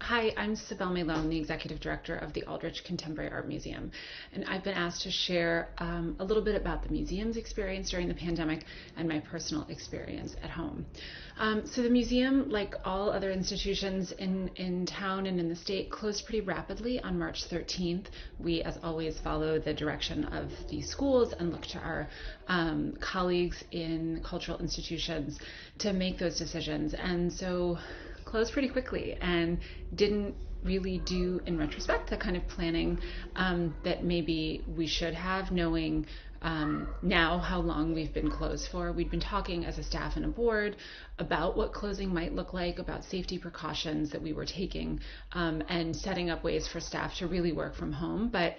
Hi, I'm Cybele Maylone, the Executive Director of the Aldrich Contemporary Art Museum, and I've been asked to share a little bit about the museum's experience during the pandemic and my personal experience at home. So the museum, like all other institutions in town and in the state, closed pretty rapidly on March 13th. We, as always, follow the direction of the schools and look to our colleagues in cultural institutions to make those decisions. And so closed pretty quickly and didn't really do, in retrospect, the kind of planning that maybe we should have, knowing now how long we've been closed for. We'd been talking as a staff and a board about what closing might look like, about safety precautions that we were taking, and setting up ways for staff to really work from home. But,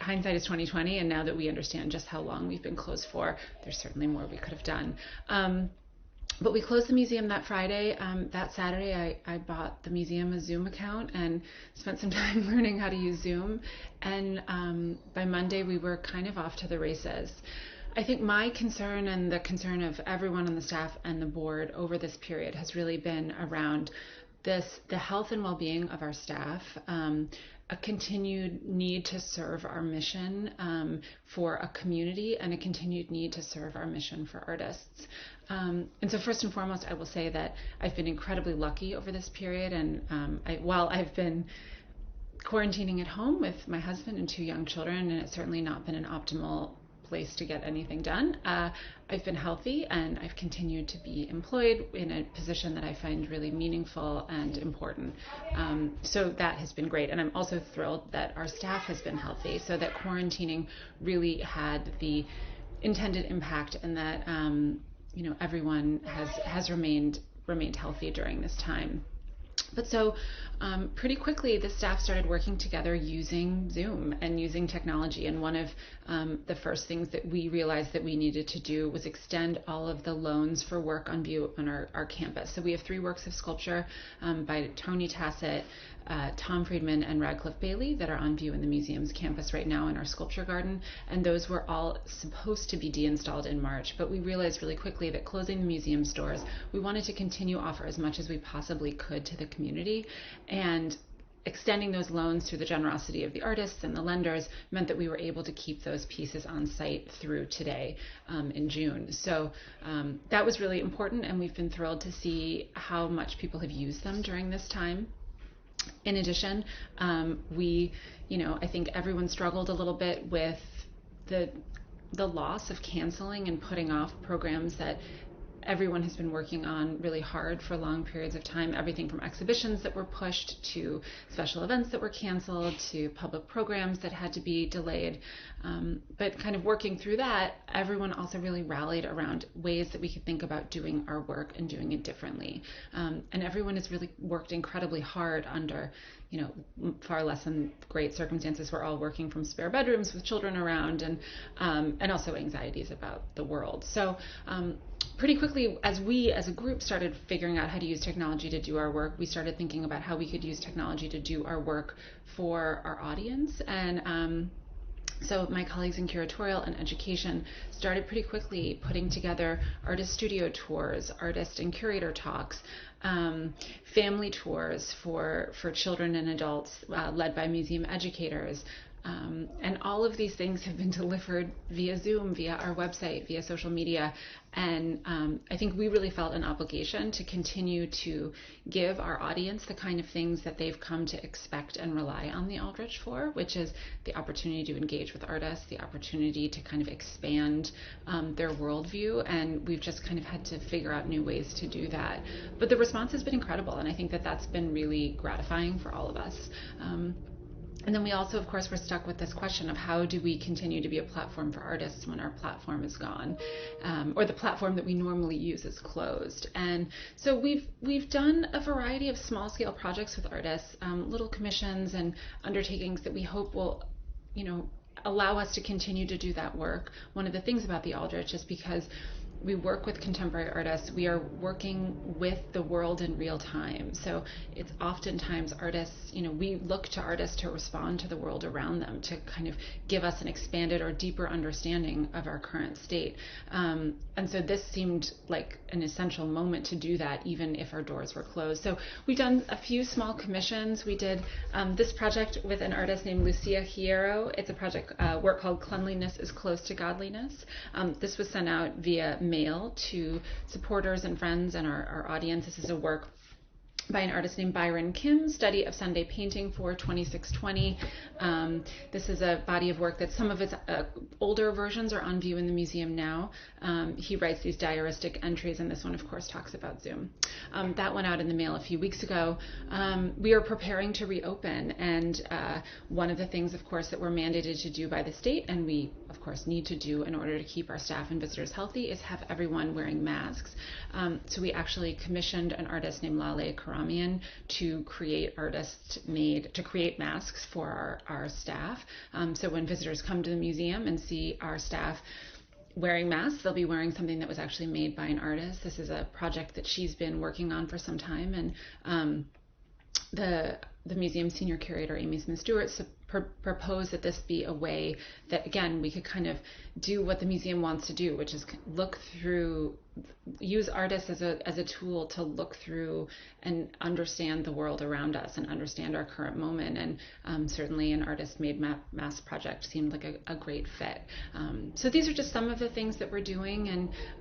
hindsight is 2020, and now that we understand just how long we've been closed for, there's certainly more we could have done. But we closed the museum that Friday. That Saturday, I bought the museum a Zoom account and spent some time learning how to use Zoom. And by Monday, we were kind of off to the races. I think my concern and the concern of everyone on the staff and the board over this period has really been around the health and well-being of our staff, a continued need to serve our mission for a community, and a continued need to serve our mission for artists. And so first and foremost, I will say that I've been incredibly lucky over this period, and while I've been quarantining at home with my husband and 2 young children, and it's certainly not been an optimal place to get anything done, I've been healthy, and I've continued to be employed in a position that I find really meaningful and important. So that has been great. And I'm also thrilled that our staff has been healthy, so that quarantining really had the intended impact, and that everyone has remained healthy during this time. But so pretty quickly, the staff started working together using Zoom and using technology. And one of the first things that we realized that we needed to do was extend all of the loans for work on view on our campus. So we have 3 works of sculpture by Tony Tassett, Tom Friedman, and Radcliffe Bailey that are on view in the museum's campus right now in our sculpture garden. And those were all supposed to be deinstalled in March. But we realized really quickly that closing the museum's doors, we wanted to continue offer as much as we possibly could to the community. And extending those loans through the generosity of the artists and the lenders meant that we were able to keep those pieces on site through today in June. So that was really important, and we've been thrilled to see how much people have used them during this time. In addition, I think everyone struggled a little bit with the loss of canceling and putting off programs that everyone has been working on really hard for long periods of time, everything from exhibitions that were pushed to special events that were canceled to public programs that had to be delayed. But kind of working through that, everyone also really rallied around ways that we could think about doing our work and doing it differently. And everyone has really worked incredibly hard under far less than great circumstances. We're all working from spare bedrooms with children around, and also anxieties about the world. So pretty quickly, as we as a group started figuring out how to use technology to do our work, we started thinking about how we could use technology to do our work for our audience. And so my colleagues in curatorial and education started pretty quickly putting together artist studio tours, artist and curator talks, family tours for children and adults led by museum educators. And all of these things have been delivered via Zoom, via our website, via social media. And I think we really felt an obligation to continue to give our audience the kind of things that they've come to expect and rely on the Aldrich for, which is the opportunity to engage with artists, the opportunity to kind of expand their worldview. And we've just kind of had to figure out new ways to do that. But the response has been incredible. And I think that that's been really gratifying for all of us. And then we also, of course, were stuck with this question of how do we continue to be a platform for artists when our platform is gone, or the platform that we normally use is closed. And so we've done a variety of small-scale projects with artists, little commissions and undertakings that we hope will, allow us to continue to do that work. One of the things about the Aldrich is because we work with contemporary artists, we are working with the world in real time. So it's oftentimes artists, we look to artists to respond to the world around them, to kind of give us an expanded or deeper understanding of our current state. And so this seemed like an essential moment to do that, even if our doors were closed. So we've done a few small commissions. We did this project with an artist named Lucia Hierro. It's a project work called Cleanliness is Close to Godliness. This was sent out via mail to supporters and friends and our audience. This is a work by an artist named Byron Kim, Study of Sunday Painting for 2620. This is a body of work that some of its older versions are on view in the museum now. He writes these diaristic entries, and this one, of course, talks about Zoom. That went out in the mail a few weeks ago. We are preparing to reopen, and one of the things, of course, that we're mandated to do by the state, and we, of course, need to do in order to keep our staff and visitors healthy, is have everyone wearing masks. So we actually commissioned an artist named Lale Karamian to create masks for our staff. So when visitors come to the museum and see our staff wearing masks, they'll be wearing something that was actually made by an artist. This is a project that she's been working on for some time, and the museum senior curator, Amy Smith-Stewart, proposed that this be a way that, again, we could kind of do what the museum wants to do, which is use artists as a tool to look through and understand the world around us and understand our current moment. And certainly an artist-made mask project seemed like a great fit. So these are just some of the things that we're doing,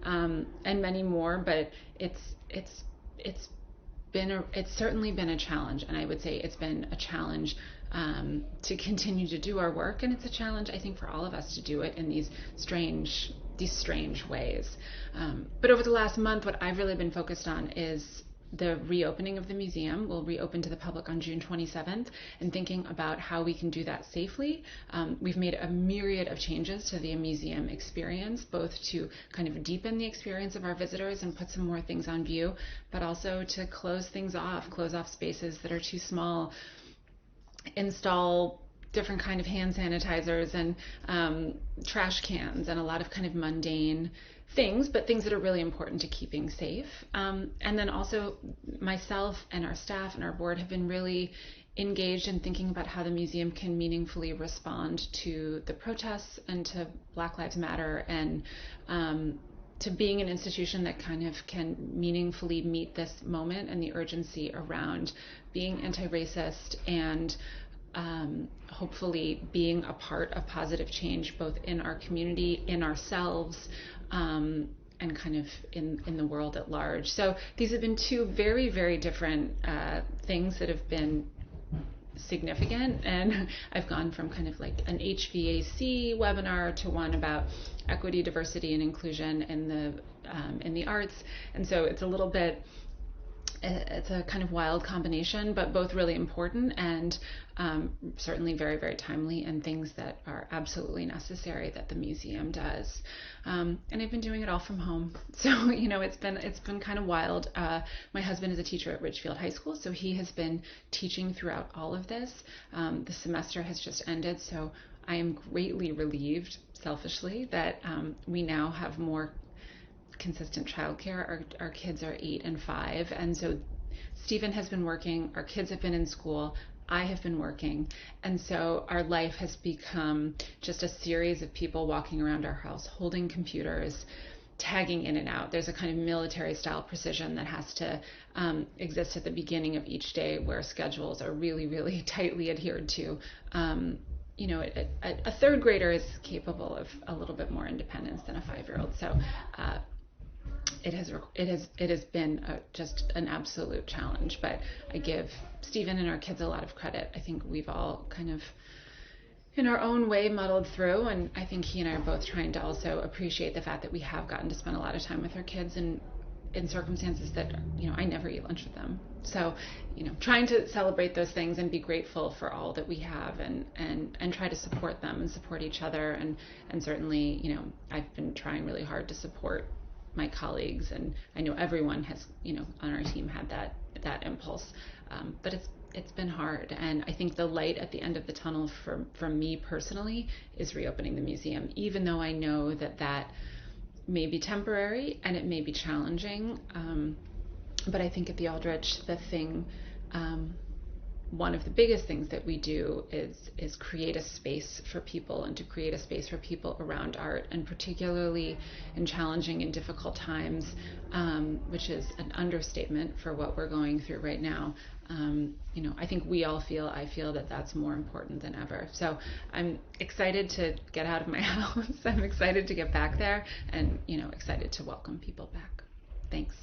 and many more. But it's certainly been a challenge, and I would say it's been a challenge to continue to do our work, and it's a challenge, I think, for all of us to do it in these strange ways. But over the last month, what I've really been focused on is the reopening of the museum. Will reopen to the public on June 27th, and thinking about how we can do that safely. We've made a myriad of changes to the museum experience, both to kind of deepen the experience of our visitors and put some more things on view, but also to close off spaces that are too small, install different kind of hand sanitizers and trash cans, and a lot of kind of mundane things, but things that are really important to keeping safe. And then also myself and our staff and our board have been really engaged in thinking about how the museum can meaningfully respond to the protests and to Black Lives Matter, and to being an institution that kind of can meaningfully meet this moment and the urgency around being anti-racist and hopefully being a part of positive change, both in our community, in ourselves, and kind of in the world at large. So these have been two very, very different things that have been significant, and I've gone from kind of like an HVAC webinar to one about equity, diversity, and inclusion in the arts. And so it's a kind of wild combination, but both really important, and certainly very, very timely, and things that are absolutely necessary that the museum does. And I've been doing it all from home. So, it's been kind of wild. My husband is a teacher at Ridgefield High School, so he has been teaching throughout all of this. The semester has just ended, so I am greatly relieved, selfishly, that we now have more consistent childcare. Our kids are 8 and 5, and so Stephen has been working, our kids have been in school, I have been working, and so our life has become just a series of people walking around our house, holding computers, tagging in and out. There's a kind of military style precision that has to exist at the beginning of each day, where schedules are really, really tightly adhered to. A third grader is capable of a little bit more independence than a 5-year-old. So it has been just an absolute challenge, but I give Stephen and our kids a lot of credit. I think we've all kind of, in our own way, muddled through, and I think he and I are both trying to also appreciate the fact that we have gotten to spend a lot of time with our kids in circumstances that, I never eat lunch with them. So, trying to celebrate those things and be grateful for all that we have, and try to support them and support each other. And certainly, I've been trying really hard to support my colleagues, and I know everyone has, on our team had that impulse. But it's been hard, and I think the light at the end of the tunnel for me personally is reopening the museum, even though I know that may be temporary and it may be challenging. But I think at the Aldrich, one of the biggest things that we do is create a space for people, and to create a space for people around art, and particularly in challenging and difficult times, which is an understatement for what we're going through right now. I think I feel that that's more important than ever. So I'm excited to get out of my house. I'm excited to get back there, and excited to welcome people back. Thanks.